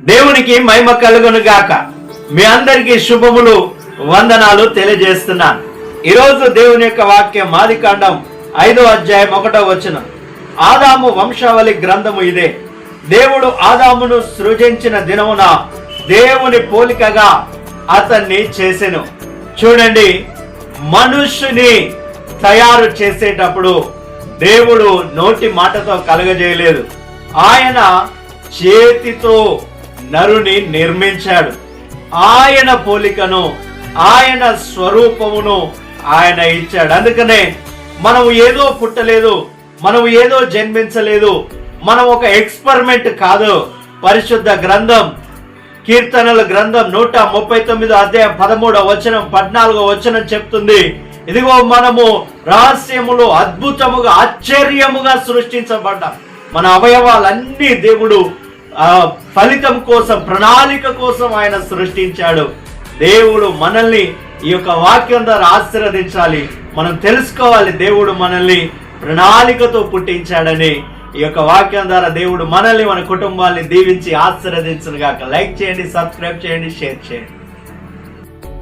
దేవునికి మహిమ కలుగును గాక. మీ అందరికీ శుభములు, వందనాలు తెలియజేస్తున్నాను. ఈరోజు దేవుని యొక్క వాక్యం ఆదికాండం 5వ అధ్యాయం 1వ వచనం. ఆదాము వంశావళి గ్రంథము ఇదే. దేవుడు ఆదామును సృజించిన దినమున దేవుని పోలికగా అతన్ని చేసెను. చూడండి, మనుష్యుని తయారు చేసేటప్పుడు దేవుడు నోటి మాటతో కలగజేయలేదు. ఆయన చేతితో నరుని నిర్మించాడు. ఆయన పోలికను, ఆయన స్వరూపమును ఆయన ఇచ్చాడు. అందుకనే మనం ఏదో పుట్టలేదు, మనం ఏదో జన్మించలేదు, మనం ఒక ఎక్స్పెరిమెంట్ కాదు. పరిశుద్ధ గ్రంథం, కీర్తనల గ్రంథం 139వ అధ్యాయం 13వ వచనం 14వ వచనం చెప్తుంది, ఇదిగో మనము రహస్యములు అద్భుతముగా ఆశ్చర్యముగా సృష్టించబడ్డాం. మన అవయవాలన్నీ దేవుడు ఫలితం కోసం, ప్రణాళిక కోసం ఆయన సృష్టించాడు. దేవుడు మనల్ని ఈ యొక్క వాక్యం ద్వారా ఆశీర్వదించాలి. మనం తెలుసుకోవాలి, దేవుడు మనల్ని ప్రణాళికతో పుట్టించాడని. ఈ యొక్క వాక్యం ద్వారా దేవుడు మనల్ని, మన కుటుంబాన్ని దీవించి ఆశీర్వదించును గాక. లైక్ చేయండి, సబ్స్క్రైబ్ చేయండి, షేర్ చేయండి.